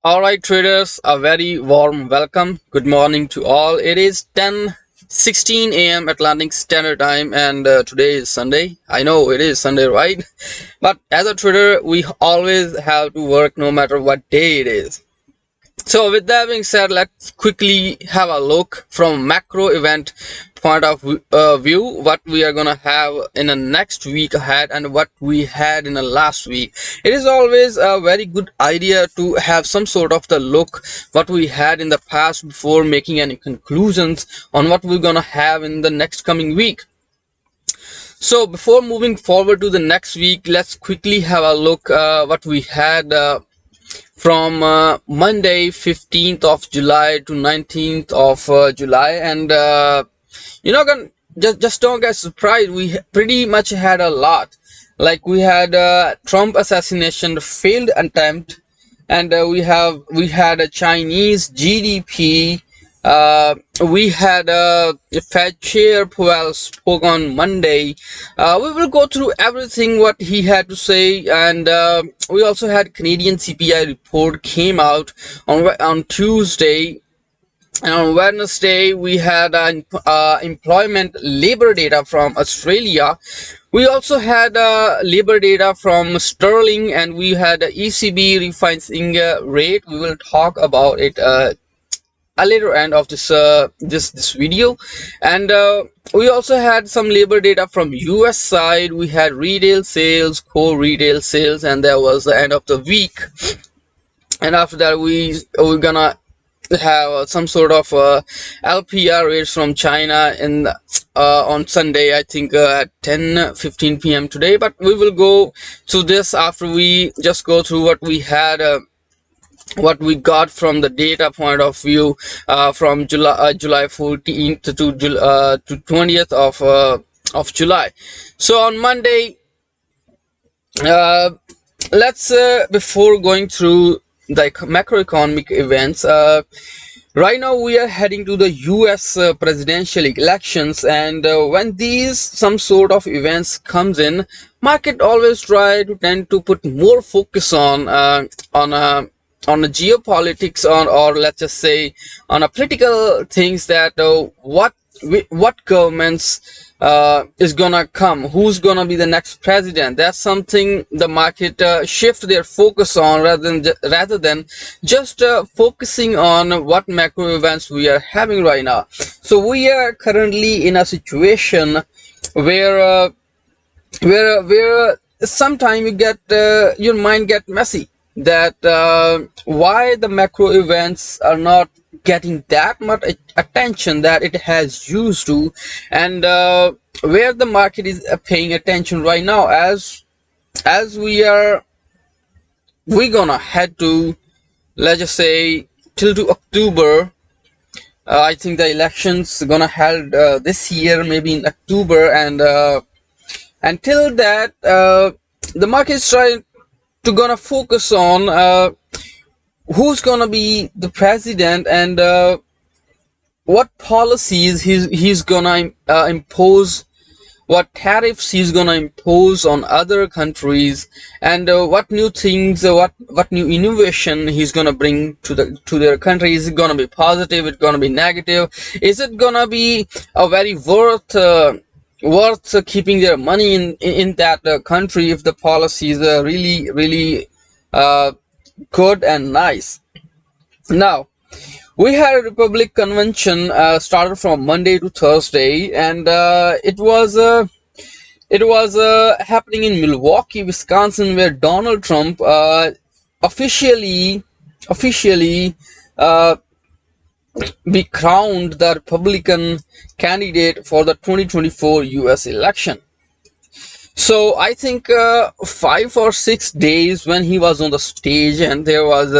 All right, traders, a very warm welcome. Good morning to all. It is 10:16 a.m. Atlantic Standard Time, and today is Sunday. I know it is Sunday, right? But as a trader, we always have to work no matter what day it is. So with that being said, let's quickly have a look from macro event point of view what we are gonna have in the next week ahead and what we had in the last week. It is always a very good idea to have some sort of the look what we had in the past before making any conclusions on what we're gonna have in the next coming week. So before moving forward to the next week, let's quickly have a look what we had from Monday 15th of July to 19th of July, and just don't get surprised, we pretty much had a lot. Like we had Trump assassination failed attempt, and we had a Chinese GDP. We had Fed Chair Powell spoke on Monday. We will go through everything what he had to say, and we also had Canadian CPI report came out on Tuesday. And on Wednesday, we had employment labor data from Australia. We also had labor data from Sterling, and we had ECB refinancing rate. We will talk about it a later end of this video. And we also had some labor data from US side. We had retail sales, core retail sales, and that was the end of the week. And after that, we're gonna have some sort of LPR rates from China in on Sunday, I think at 10:15 p.m. today. But we will go to this after we just go through what we had, what we got from the data point of view from July 14th to 20th of July. So on Monday, let's before going through the macroeconomic events, right now we are heading to the US presidential elections, and when these some sort of events comes in, market always tend to put more focus on the geopolitics, or let's just say on a political things, that what governments is gonna come, who's gonna be the next president. That's something the market shift their focus on, rather than just focusing on what macro events we are having right now. So we are currently in a situation where sometimes you get your mind get messy, that why the macro events are not getting that much attention that it has used to, and where the market is paying attention right now, as we're gonna head to, let's just say, till to October. I think the elections gonna held this year, maybe in October, and until that, the market is trying to gonna focus on who's gonna be the president, and what policies he's gonna impose, what tariffs he's gonna impose on other countries, and what new things, what new innovation he's gonna bring to their country. Is it gonna be positive? It's gonna be negative? Is it gonna be a very worth keeping their money in that country if the policy is really good and nice? Now, we had a Republic convention started from Monday to Thursday, and it was happening in Milwaukee, Wisconsin, where Donald Trump officially be crowned the Republican candidate for the 2024 US election. So I think 5 or 6 days when he was on the stage, and there was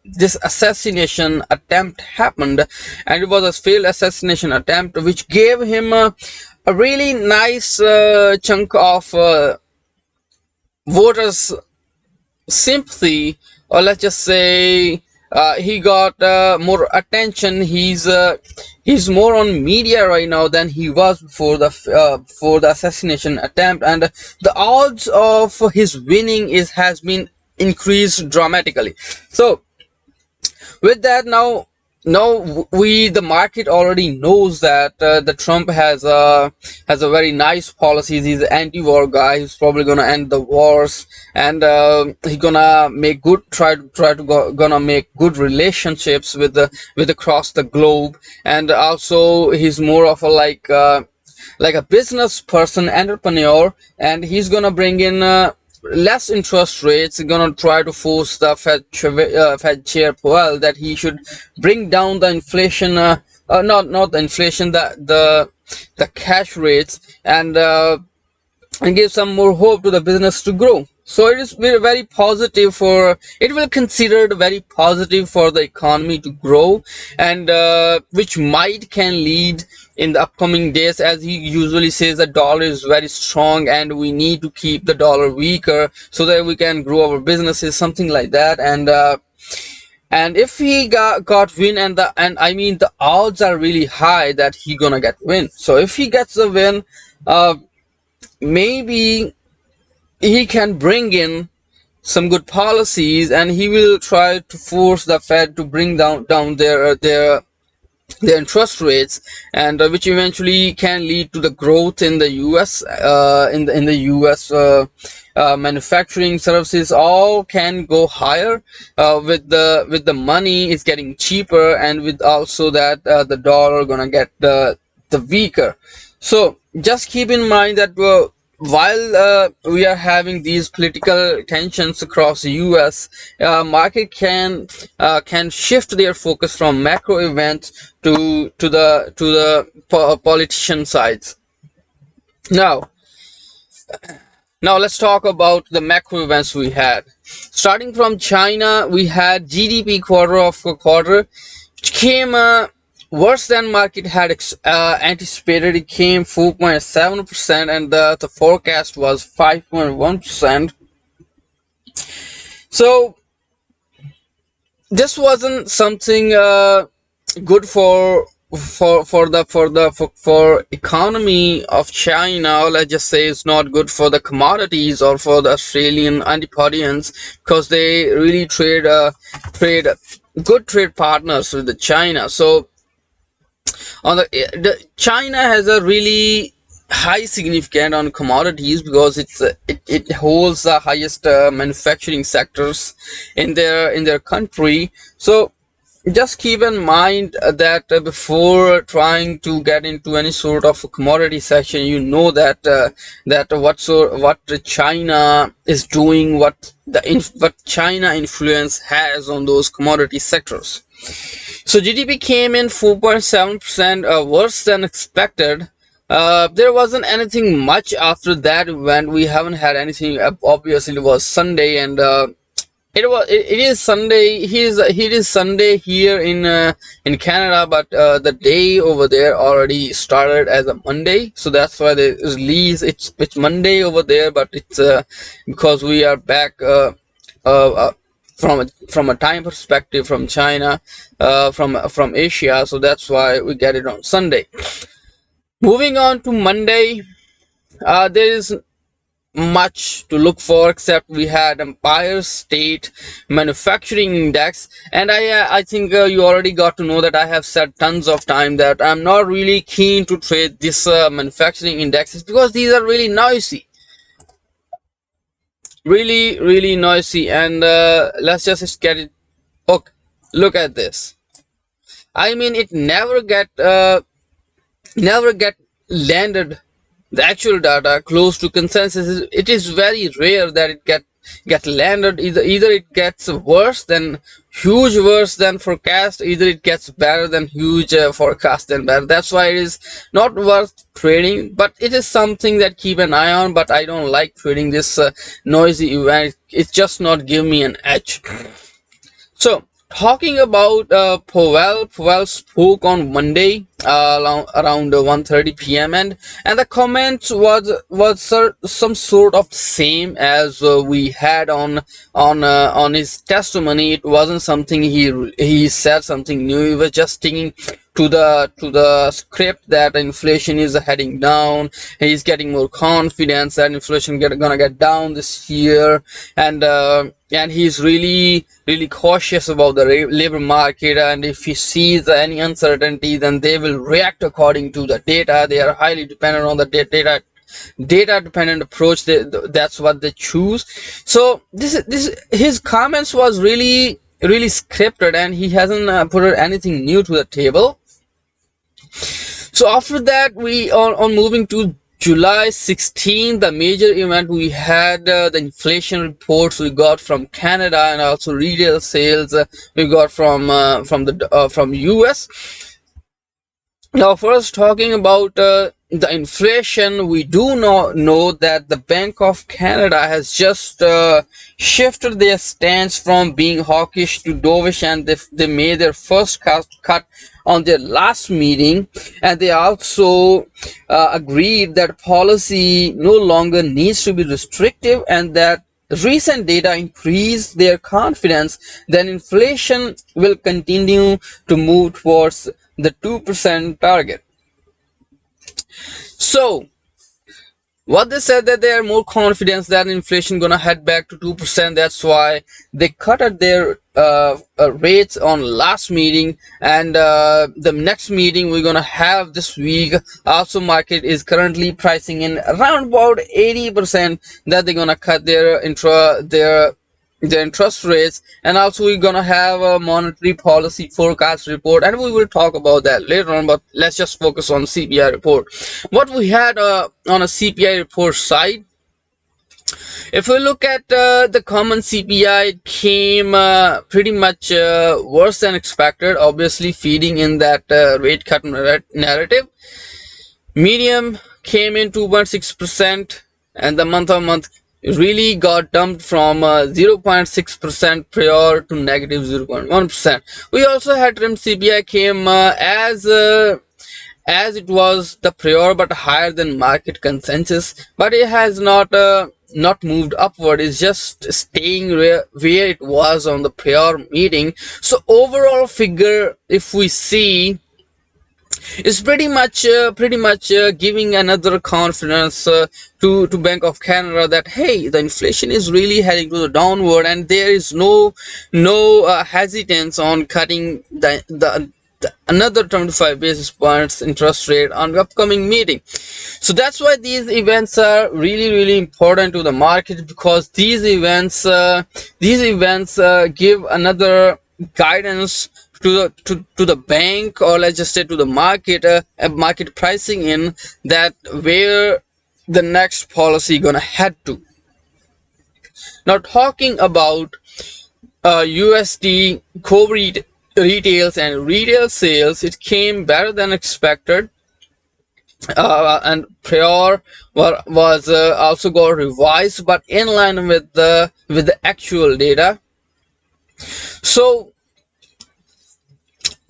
this assassination attempt happened, and it was a failed assassination attempt which gave him a really nice chunk of voters sympathy, or let's just say he got more attention. He's more on media right now than he was before the assassination attempt, and the odds of his winning has been increased dramatically. So with that, now the market already knows that the Trump has a very nice policies. He's an anti-war guy. He's probably gonna end the wars, and he's gonna make good gonna make good relationships with across the globe. And also he's more of a like a business person, entrepreneur, and he's gonna bring in less interest rates. He's gonna try to force the Fed Chair Powell that he should bring down the inflation, not the inflation, the cash rates, and give some more hope to the business to grow. So it is very positive for, it will considered very positive for the economy to grow, and which might can lead in the upcoming days. As he usually says, the dollar is very strong and we need to keep the dollar weaker so that we can grow our businesses, something like that. And if he got win, and I mean the odds are really high that he gonna get win. So if he gets a win, maybe he can bring in some good policies, and he will try to force the Fed to bring down their interest rates, and which eventually can lead to the growth in the US. In the US, manufacturing services all can go higher with the money is getting cheaper, and with also that the dollar gonna get the weaker. So just keep in mind that while we are having these political tensions across the US, market can shift their focus from macro events to the politician sides. Now let's talk about the macro events we had. Starting from China, we had GDP quarter, which came worse than market had anticipated. It came 4.7%, and the forecast was 5.1%. So this wasn't something good for economy of China. Let's just say it's not good for the commodities or for the Australian antipodians, because they really trade good trade partners with the China. So on the China has a really high significant on commodities, because it holds the highest manufacturing sectors in their country. So just keep in mind that before trying to get into any sort of a commodity section, you know that what China is doing, what China influence has on those commodity sectors. So GDP came in 4.7%, worse than expected. There wasn't anything much after that event. We haven't had anything. Obviously, it was Sunday, and it is Sunday. It is Sunday here in Canada, but the day over there already started as a Monday, so that's why they release it's Monday over there. But it's because we are back from a time perspective from China, from Asia, so that's why we get it on Sunday. Moving on to Monday, there is much to look for, except we had Empire State Manufacturing Index, and I think you already got to know that I have said tons of time that I'm not really keen to trade this manufacturing indexes, because these are really noisy, really noisy. And let's just get it. Okay, look at this. I mean, it never get landed the actual data close to consensus. It is very rare that it get landed. Either it gets worse than forecast, either it gets better than huge forecast than better. That's why it is not worth trading, but it is something that keep an eye on. But I don't like trading this noisy event. It's just not give me an edge. So talking about Powell spoke on Monday around 1:30 p.m. and the comments was some sort of same as we had on his testimony. It wasn't something he said something new. He was just sticking to the script that inflation is heading down. He's getting more confidence that inflation gonna get down this year, and and he's really cautious about the labor market, and if he sees any uncertainty, then they will react according to the data. They are highly dependent on the data dependent approach. That's what they choose. So this his comments was really scripted, and he hasn't put anything new to the table. So after that, we on moving to July 16, the major event, we had the inflation reports we got from Canada, and also retail sales we got from US. Now, first talking about the inflation, we do know that the Bank of Canada has just shifted their stance from being hawkish to dovish, and they made their first cut on their last meeting, and they also agreed that policy no longer needs to be restrictive, and that recent data increased their confidence that inflation will continue to move towards the 2% target. So what they said, that they are more confident that inflation gonna head back to 2%. That's why they cut at their rates on last meeting, and the next meeting we're gonna have this week. Also, market is currently pricing in around about 80% that they're gonna cut their interest rates. And also we're gonna have a monetary policy forecast report, and we will talk about that later on, but let's just focus on CPI report. What we had on a CPI report side, if we look at the common CPI, it came pretty much worse than expected, obviously feeding in that rate cut narrative. Medium came in 2.6%, and the month-on-month really got dumped from 0.6% prior to negative 0.1%. We also had trimmed CPI came as it was the prior, but higher than market consensus, but it has not moved upward. It's just staying where it was on the prior meeting. So overall figure, if we see, is pretty much giving another confidence to Bank of Canada that, hey, the inflation is really heading to the downward, and there is no hesitance on cutting the another 25 basis points interest rate on the upcoming meeting. So that's why these events are really important to the market, because these events give another guidance to the bank, or let's just say to the market, market pricing in that where the next policy gonna head to. Now, talking about USD core retails and retail sales, it came better than expected, and prior was also got revised, but in line with the actual data. So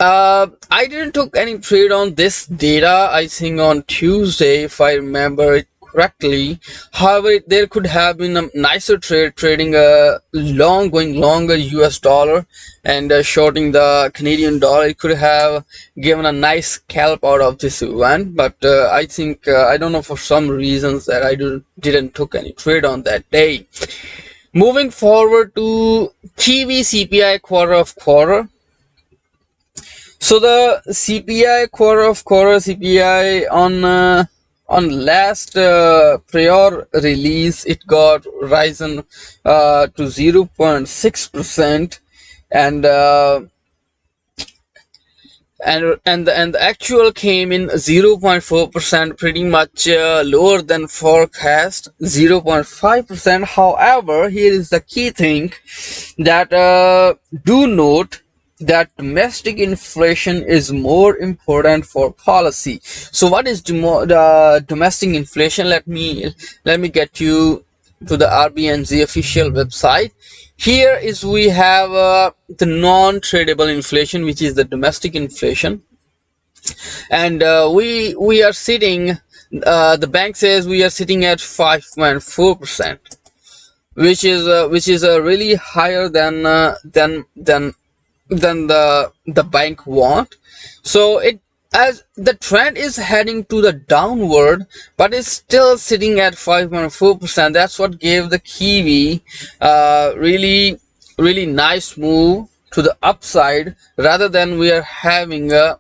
I didn't took any trade on this data, I think on Tuesday, if I remember it correctly. However, there could have been a nicer trade, trading going longer US dollar and shorting the Canadian dollar. It could have given a nice scalp out of this event, but I think I don't know, for some reasons that I didn't took any trade on that day. Moving forward to Kiwi CPI quarter. So the CPI quarter CPI on last prior release, it got risen to 0.6%, and the actual came in 0.4%, pretty much lower than forecast, 0.5%. However, here is the key thing, that do note that domestic inflation is more important for policy. So what is domestic inflation? Let me get you to the RBNZ official website. Here is we have the non-tradable inflation, which is the domestic inflation, and we are sitting, the bank says we are sitting at 5.4%, which is really higher than the bank want. So as the trend is heading to the downward, but it's still sitting at 5.4%. That's what gave the Kiwi really nice move to the upside, rather than we are having a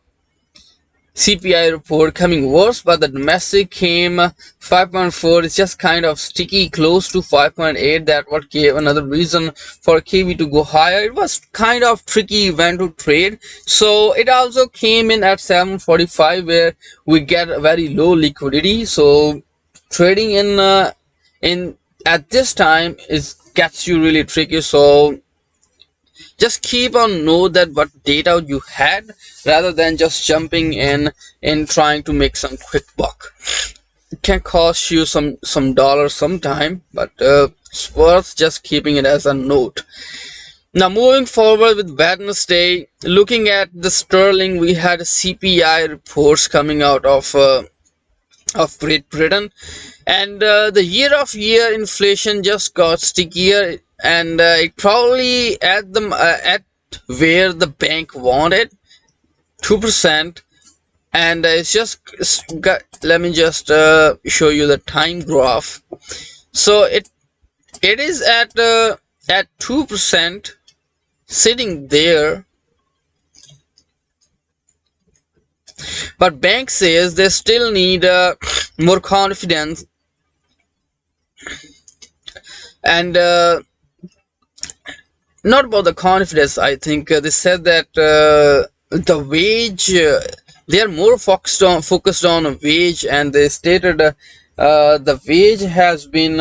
CPI report coming worse. But the domestic came 5.4. It's just kind of sticky close to 5.8. That what gave another reason for Kiwi to go higher. It was kind of tricky event to trade, so it also came in at 7.45, where we get very low liquidity. So trading in at this time is gets you really tricky. So just keep on know that what data you had, rather than just jumping in trying to make some quick buck. It can cost you some dollars sometime, but it's worth just keeping it as a note. Now moving forward with Wednesday, looking at the sterling, we had CPI reports coming out of Great Britain, and the year-of-year inflation just got stickier, and it probably at where the bank wanted, 2%. And it's just got, let me just show you the time graph. So it is at 2%, sitting there, but bank says they still need more confidence, and not about the confidence. I think they said that the wage, they are more focused on wage, and they stated the wage has been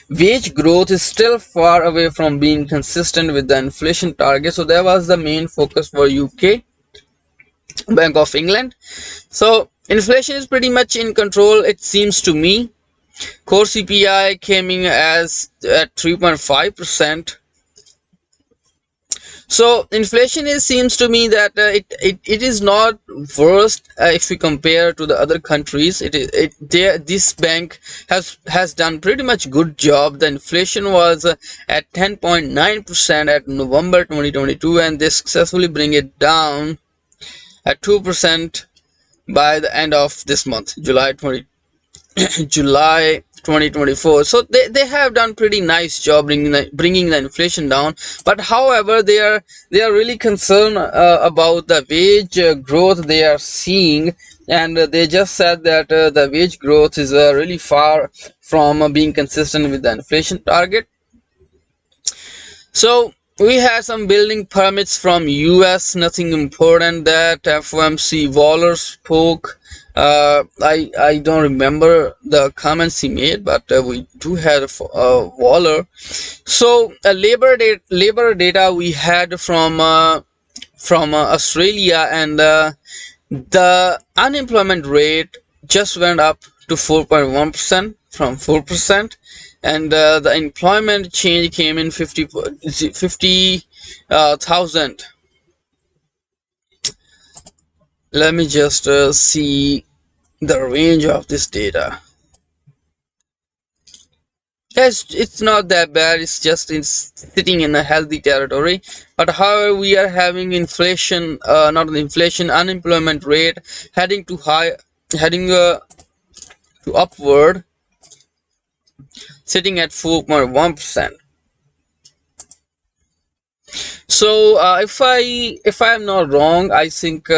wage growth is still far away from being consistent with the inflation target. So that was the main focus for UK, Bank of England. So inflation is pretty much in control, it seems to me. Core CPI came in as at 3.5%. So inflation seems to me that it is not worst if we compare to the other countries. This bank has done pretty much good job. The inflation was at 10.9% at November 2022, and they successfully bring it down at 2% by the end of this month, July 2024. So they have done pretty nice job bringing the inflation down. But however, they are really concerned about the wage growth they are seeing, and they just said that the wage growth is really far from being consistent with the inflation target. So we had some building permits from US, nothing important. That FOMC Waller spoke. I don't remember the comments he made, but we do have Waller. So labor data we had from Australia, and the unemployment rate just went up to 4.1% from 4%, and the employment change came in 50,000. Let me just see the range of this data. Yes, it's not that bad. It's just sitting in a healthy territory. But however, we are having inflation, not inflation, unemployment rate heading to upward, sitting at 4.1%. So if I'm not wrong, I think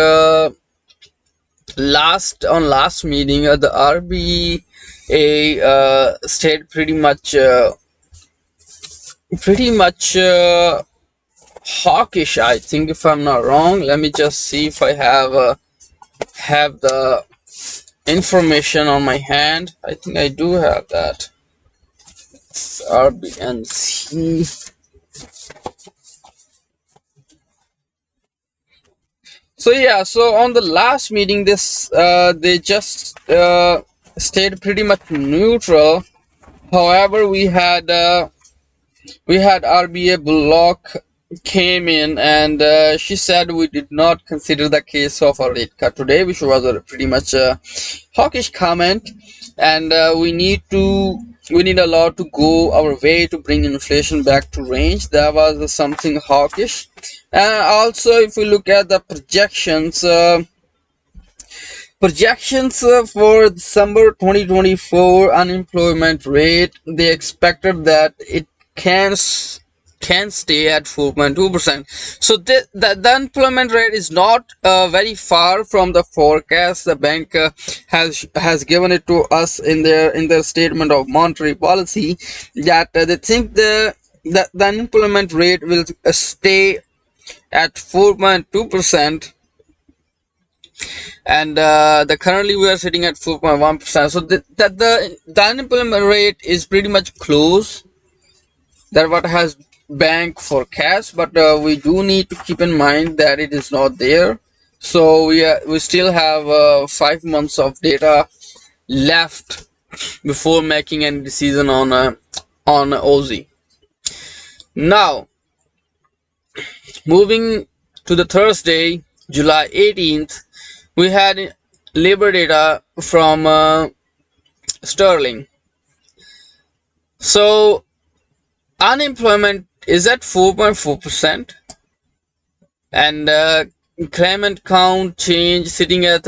last meeting the RBA stayed pretty much hawkish, I think, if I'm not wrong. Let me just see if I have the information on my hand. I think I do have that. It's RBNC. So yeah, so on the last meeting, they just stayed pretty much neutral. However, we had RBA block came in, and she said we did not consider the case of a rate cut today, which was a pretty much a hawkish comment, and we need a lot to go our way to bring inflation back to range. That was something hawkish. And also, if we look at the projections for December 2024 unemployment rate, they expected that it can stay at 4.2%. So the unemployment rate is not very far from the forecast the bank has given it to us in their statement of monetary policy, that they think the unemployment rate will stay at 4.2%, and the currently we are sitting at 4.1%. So the unemployment rate is pretty much close that what has bank forecast, but we do need to keep in mind that it is not there. So we still have 5 months of data left before making any decision on OZ. Now, moving to the Thursday, July 18th, we had labor data from Sterling. So unemployment is at 4.4%, and claimant count change sitting at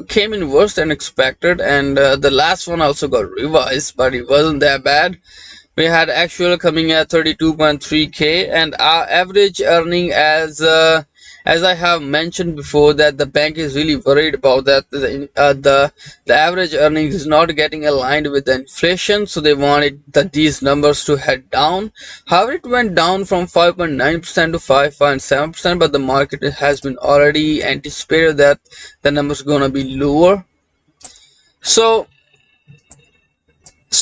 came in worse than expected, and the last one also got revised, but it wasn't that bad. We had actual coming at 32.3k, and our average earning, as I have mentioned before, that the bank is really worried about that the average earnings is not getting aligned with the inflation, so they wanted these numbers to head down. However, it went down from 5.9% to 5.7%, but the market has been already anticipated that the numbers are gonna be lower. So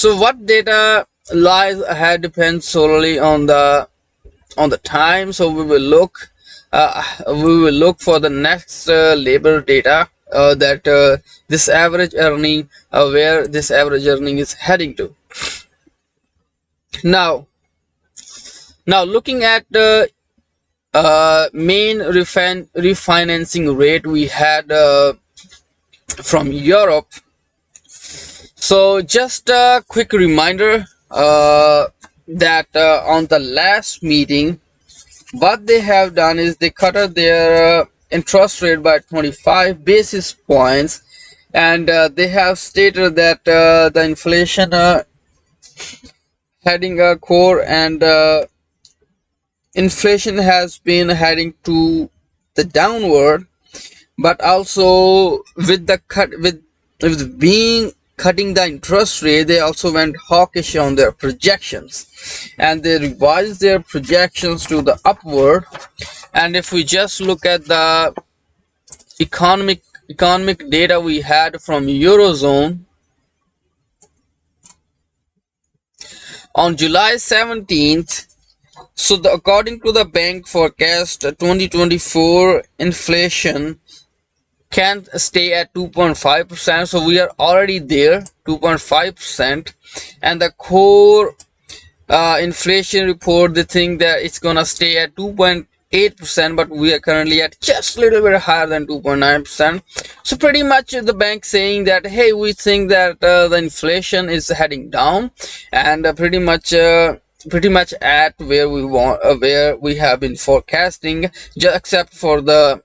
what data lies ahead depends solely on the time. So we will look for the next labor data, that this average earning, where this average earning is heading to. Now looking at the main refinancing rate we had from Europe. So just a quick reminder that on the last meeting, what they have done is they cut their interest rate by 25 basis points, and they have stated that the inflation heading a core, and inflation has been heading to the downward, but also with being cutting the interest rate, they also went hawkish on their projections, and they revised their projections to the upward. And if we just look at the economic data we had from Eurozone on July 17th, so according to the bank forecast, 2024 inflation can stay at 2.5%. So we are already there, 2.5%, and the core inflation report, they think that it's gonna stay at 2.8%, but we are currently at just a little bit higher than 2.9%. So pretty much the bank saying that, hey, we think that the inflation is heading down, and pretty much at where we have been forecasting, except for the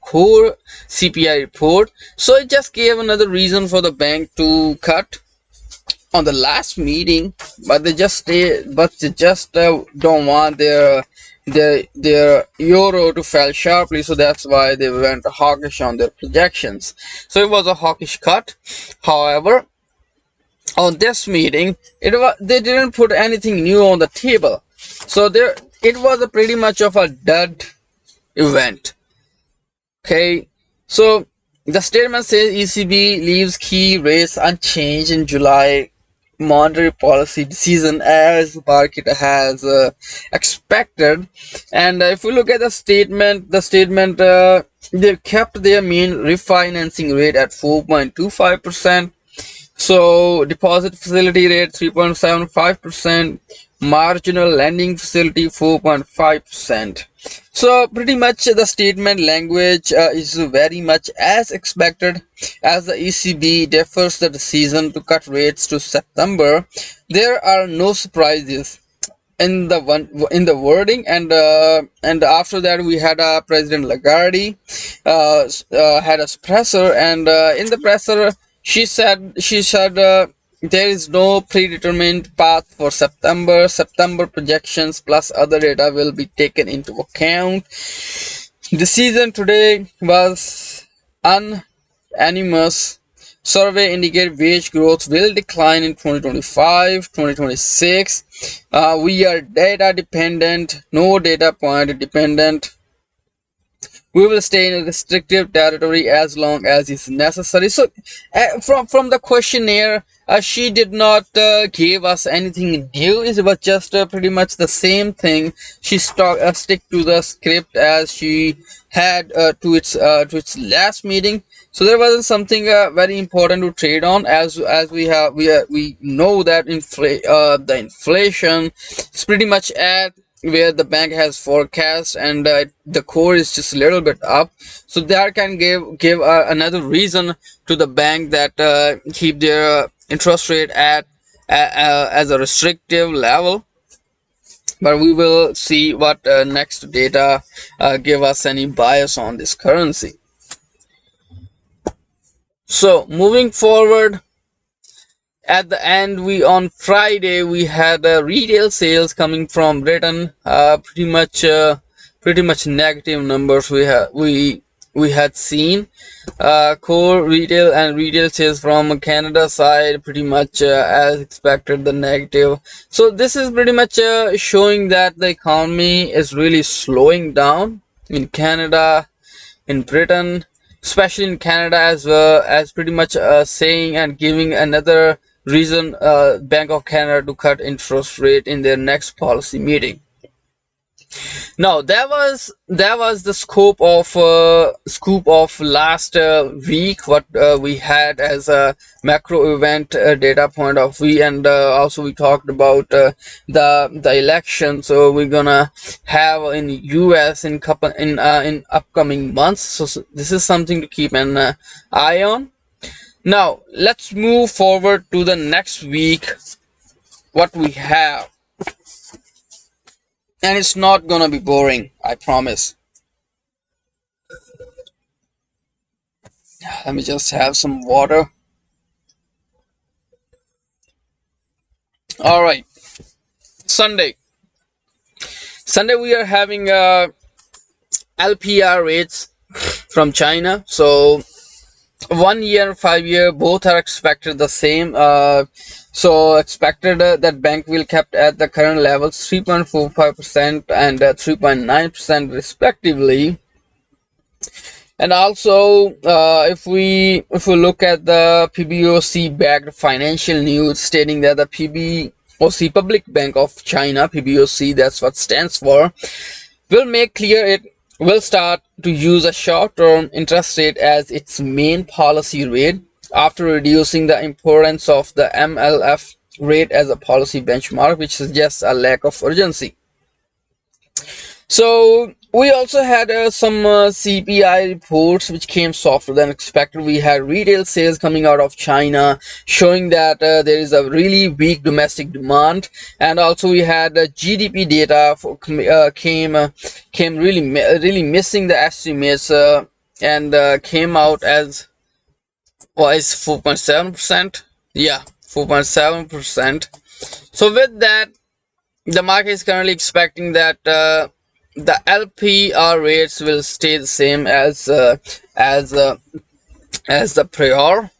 core CPI report. So it just gave another reason for the bank to cut on the last meeting, but they just don't want their euro to fall sharply, so that's why they went hawkish on their projections. So it was a hawkish cut. However, on this meeting, they didn't put anything new on the table, so it was a pretty much of a dud event. Okay, so the statement says ECB leaves key rates unchanged in July monetary policy decision, as the market has expected. And if we look at the statement, they kept their mean refinancing rate at 4.25%. So deposit facility rate 3.75%, marginal lending facility 4.5%. So pretty much the statement language is very much as expected. As the ECB defers the decision to cut rates to September, there are no surprises in the wording. And after that we had President Lagarde had a Pressor, and in the Pressor she said there is no predetermined path for September projections plus other data will be taken into account. Decision today was unanimous. Survey indicate wage growth will decline in 2025, 2026. We are data dependent, no data point dependent. We will stay in a restrictive territory as long as is necessary. So from the questionnaire, she did not give us anything new. It was just pretty much the same thing. She stick to the script as she had to its last meeting. So there wasn't something very important to trade on, as we know that the inflation is pretty much at where the bank has forecast, and the core is just a little bit up, so that can give another reason to the bank that keep their interest rate at as a restrictive level. But we will see what next data give us any bias on this currency. So moving forward, at the end, on Friday we had retail sales coming from Britain, pretty much negative numbers we had seen. Core retail and retail sales from Canada side pretty much as expected, the negative. So this is pretty much showing that the economy is really slowing down in Canada, in Britain, especially in Canada, as pretty much saying and giving another reason Bank of Canada to cut interest rate in their next policy meeting. Now that was the scoop of last week, what we had as a macro event data point of view, and also we talked about the election. So we're gonna have in US in upcoming months. So this is something to keep an eye on. Now let's move forward to the next week, what we have. And it's not gonna be boring, I promise. Let me just have some water. All right, Sunday we are having LPR rates from China. So 1 year, 5 year, both are expected the same. So expected that bank will kept at the current levels, 3.45% and 3.9% respectively. And also if we look at the PBOC backed financial news stating that the PBOC, Public Bank of China, PBOC, that's what stands for, will make clear it will start to use a short-term interest rate as its main policy rate after reducing the importance of the MLF rate as a policy benchmark, which suggests a lack of urgency. So we also had some CPI reports which came softer than expected. We had retail sales coming out of China showing that there is a really weak domestic demand, and also we had GDP data came really missing the estimates and came out as is 4.7%. Yeah, 4.7%. So with that, the market is currently expecting that the LPR rates will stay the same as the prior.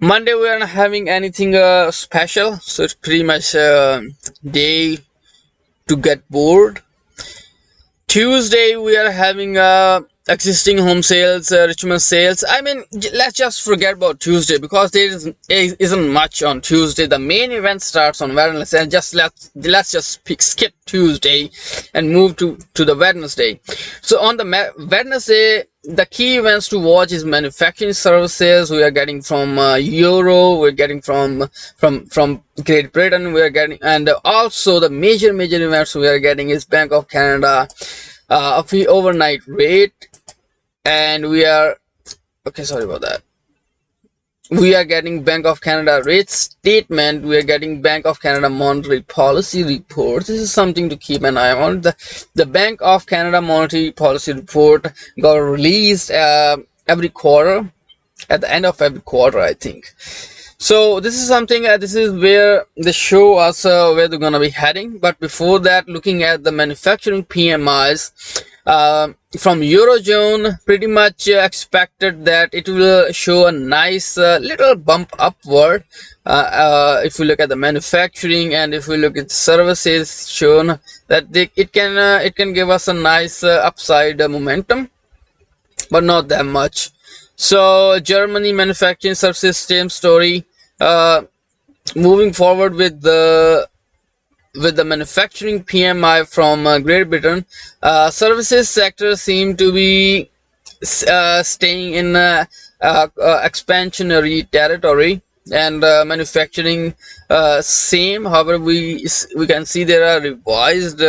Monday we are not having anything special, so it's pretty much day to get bored. Tuesday we are having existing home sales, Richmond sales. I mean, let's just forget about Tuesday because isn't much on Tuesday. The main event starts on Wednesday, and just let's just skip Tuesday and move to the Wednesday. So on the Wednesday, the key events to watch is manufacturing services. We are getting from Euro, we're getting from Great Britain, we are getting, and also the major events we are getting is Bank of Canada overnight rate. And we are okay, sorry about that. We are getting Bank of Canada rate statement. We are getting Bank of Canada Monetary Policy Report. This is something to keep an eye on. The Bank of Canada Monetary Policy Report got released every quarter, at the end of every quarter, I think. So this is something, this is where they show us where they're going to be heading. But before that, looking at the manufacturing PMIs from Eurozone, pretty much expected that it will show a nice little bump upward. If we look at the manufacturing, and if we look at services, shown that it can give us a nice upside momentum, but not that much. So Germany manufacturing services, same story. Moving forward with the manufacturing PMI from Great Britain, services sector seem to be staying in expansionary territory, and manufacturing same. However, we can see there are revised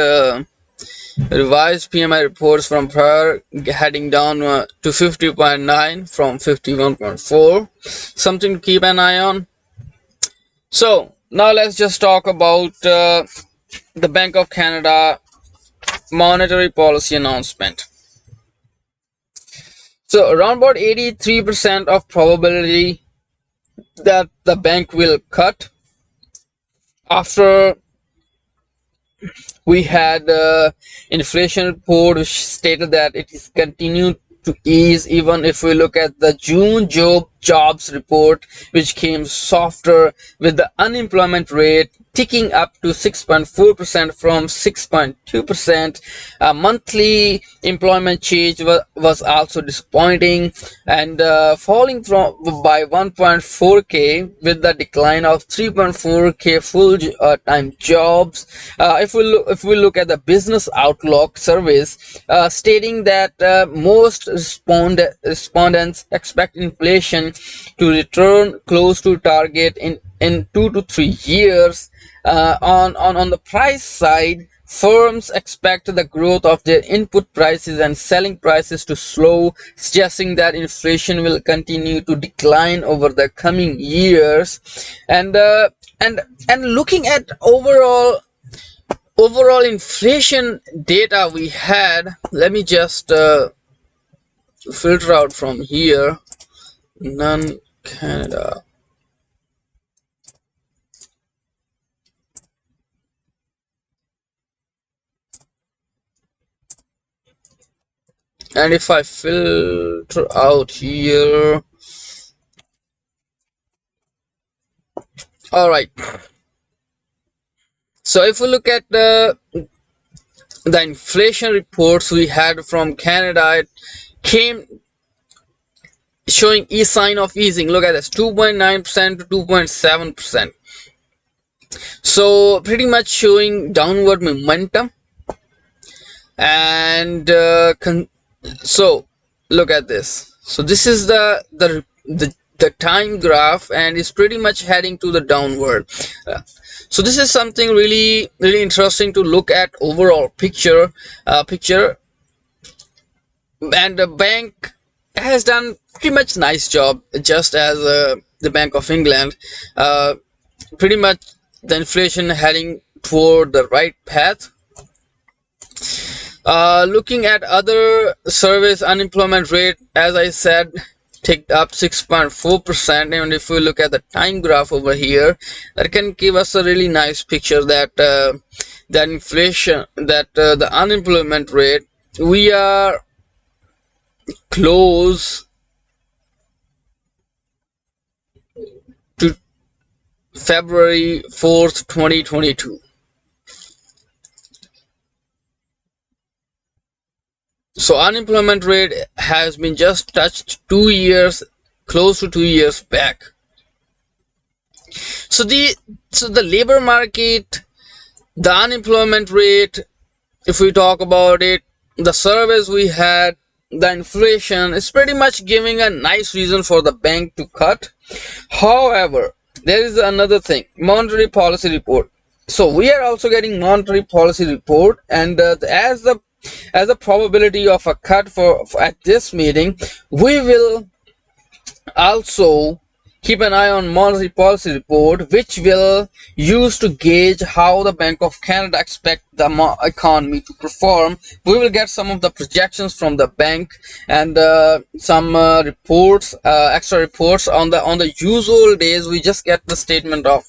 PMI reports from Pressor heading down to 50.9 from 51.4. Something to keep an eye on. So now let's just talk about the Bank of Canada monetary policy announcement. So around about 83% of probability that the bank will cut, after we had inflation report which stated that it is continued to ease. Even if we look at the June jobs report, which came softer, with the unemployment rate ticking up to 6.4% from 6.2%. Monthly employment change was also disappointing, and falling by 1.4k, with the decline of 3.4k full-time jobs. If we look at the business outlook surveys, stating that most respondents expect inflation to return close to target in 2 to 3 years. On the price side, firms expect the growth of their input prices and selling prices to slow, suggesting that inflation will continue to decline over the coming years. And looking at overall inflation data we had, let me just filter out from here non-Canada. And if I filter out here, all right. So if we look at the inflation reports we had from Canada, it came showing a sign of easing. Look at this, 2.9% to 2.7%. So pretty much showing downward momentum. And so look at this. So this is the time graph, and it's pretty much heading to the downward. So this is something really interesting to look at overall picture. And the bank has done pretty much nice job, just as the Bank of England. Pretty much the inflation heading toward the right path. Looking at other surveys, unemployment rate, as I said, ticked up 6.4%. And if we look at the time graph over here, that can give us a really nice picture that that inflation, that the unemployment rate, we are close to February 4th, 2022. So unemployment rate has been just touched 2 years, close to 2 years back. So the labor market, the unemployment rate, if we talk about it, the surveys we had, the inflation is pretty much giving a nice reason for the bank to cut. However, there is another thing, monetary policy report. So we are also getting monetary policy report, and as the probability of a cut for at this meeting, we will also keep an eye on monetary policy report, which will use to gauge how the Bank of Canada expect the economy to perform. We will get some of the projections from the bank, and some reports, extra reports. On the usual days we just get the statement of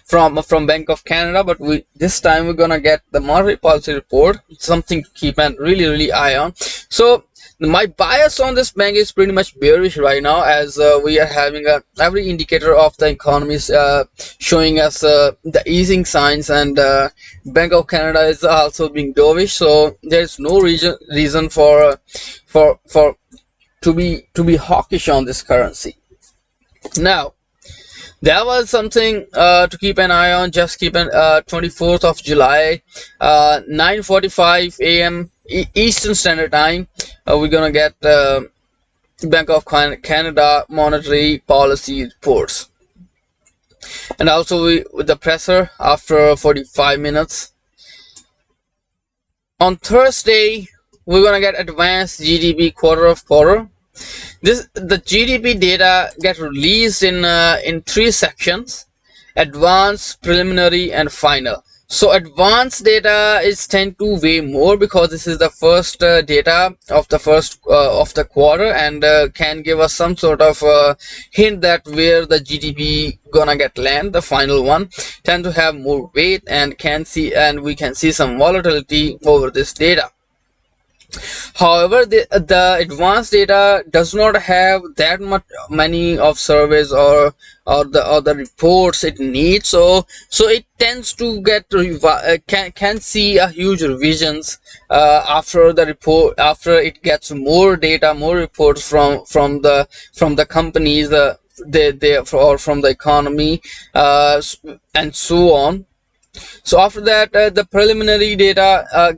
from Bank of Canada, but we this time we're gonna get the monetary policy report, something to keep an really eye on. So my bias on this bank is pretty much bearish right now, as we are having every indicator of the economy is showing us the easing signs, and Bank of Canada is also being dovish. So there is no reason for to be hawkish on this currency. Now, that was something to keep an eye on. Just keep an 24th of July, 9:45 a.m. Eastern Standard Time. We're gonna get Bank of Canada monetary policy reports, and also with the Pressor after 45 minutes. On Thursday, we're gonna get advanced GDP quarter of quarter. The GDP data get released in three sections: advanced, preliminary, and final. So advanced data is tend to weigh more, because this is the first data of the quarter, and can give us some sort of hint that where the GDP gonna get land. The final one tend to have more weight, and we can see some volatility over this data. However, the advanced data does not have that many of surveys or the reports it needs, so it tends to get can see a huge revisions after the report, after it gets more data, more reports from the companies, or from the economy, and so on. So after that, the preliminary data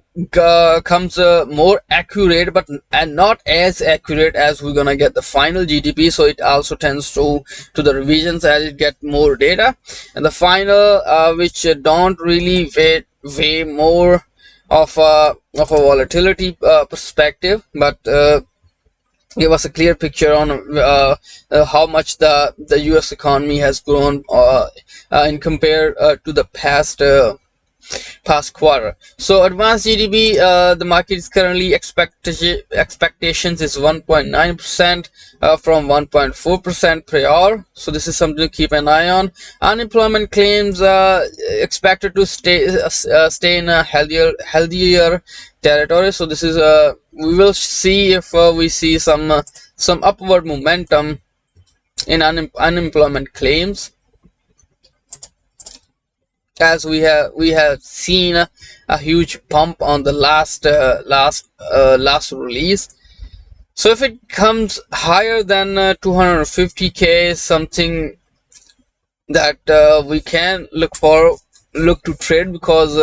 comes more accurate, but and not as accurate as we're gonna get the final GDP. So it also tends to the revisions as it get more data. And the final, which don't really weigh more of a volatility perspective, but give us a clear picture on how much the US economy has grown in compare to the past quarter. So advanced GDP, the market is currently expectations is 1.9% from 1.4% prior. So this is something to keep an eye on. Unemployment claims expected to stay in a healthier territory. So this is we will see if we see some upward momentum in unemployment claims, as we have seen a huge pump on the last release. So if it comes higher than 250k, something that we can look to trade, because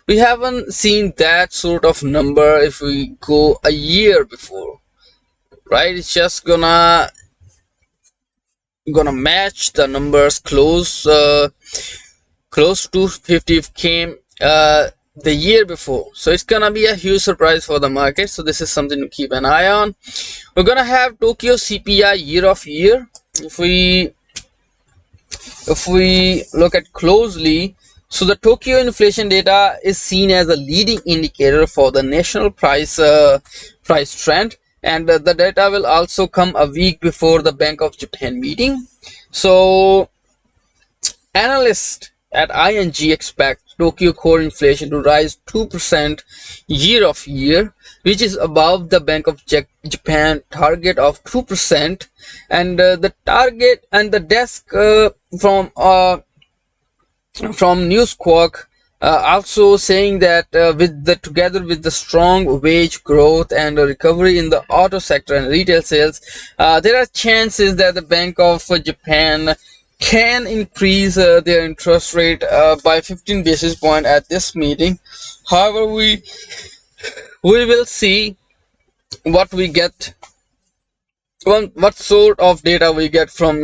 we haven't seen that sort of number if we go a year before, right? It's just gonna match the numbers close to 50 came the year before. So it's gonna be a huge surprise for the market. So this is something to keep an eye on. We're gonna have Tokyo CPI year of year. If we look at closely, so the Tokyo inflation data is seen as a leading indicator for the national price trend, and the data will also come a week before the Bank of Japan meeting. So analysts at ING expect Tokyo core inflation to rise 2% year of year, which is above the Bank of Japan target of 2%, and the target and the desk from Newsquark Also saying that together with the strong wage growth and a recovery in the auto sector and retail sales, there are chances that the Bank of Japan can increase their interest rate by 15 basis point at this meeting. However, we will see what we get, what sort of data we get from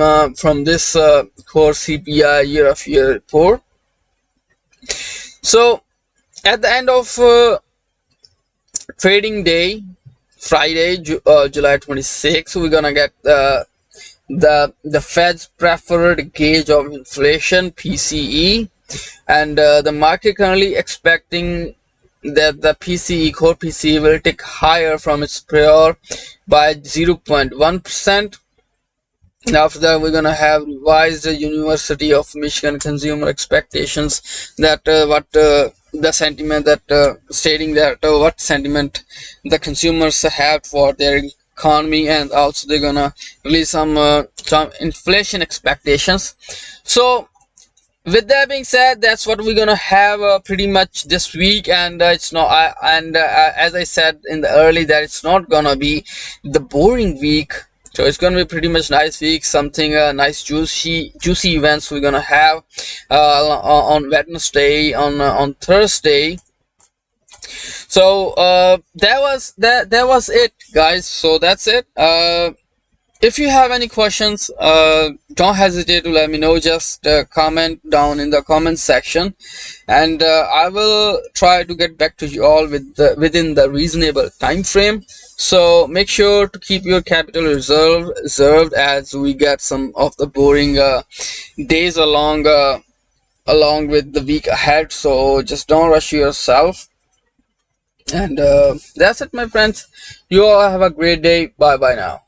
this core CPI year-of-year report. So at the end of trading day, Friday, July 26th, we're gonna get the Fed's preferred gauge of inflation, PCE, and the market currently expecting that the PCE, core PCE, will tick higher from its prior by 0.1%. After that, we're gonna have revised the University of Michigan consumer expectations, that the sentiment that stating that what sentiment the consumers have for their economy, and also they're gonna release some inflation expectations. So with that being said, that's what we're gonna have pretty much this week, and it's not as I said in the early, that it's not gonna be the boring week. So it's gonna be pretty much nice week, something nice juicy events we're gonna have on Wednesday, on Thursday. So that was it, guys. So that's it. If you have any questions, don't hesitate to let me know. Just comment down in the comment section, and I will try to get back to you all within the reasonable time frame. So make sure to keep your capital reserved, as we get some of the boring days along with the week ahead. So just don't rush yourself. And that's it, my friends. You all have a great day. Bye bye now.